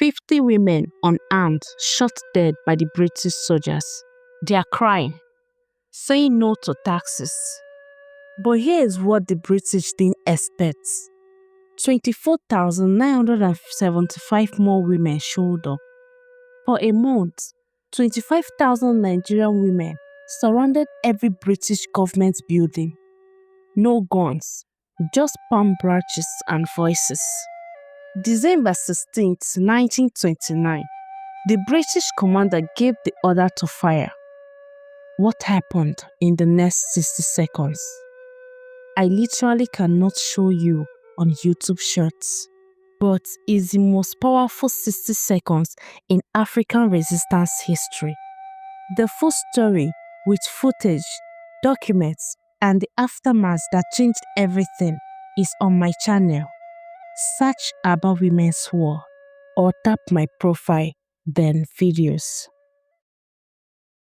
50 women unarmed shot dead by the British soldiers. They are crying, saying no to taxes. But here's what the British didn't expect. 24,975 more women showed up. For a month, 25,000 Nigerian women surrounded every British government building. No guns, just palm branches and voices. December 16, 1929, the British commander gave the order to fire. What happened in the next 60 seconds? I literally cannot show you on YouTube Shorts, but it's the most powerful 60 seconds in African resistance history. The full story with footage, documents, and the aftermath that changed everything is on my channel. Search Aba Women's War or tap my profile, then videos.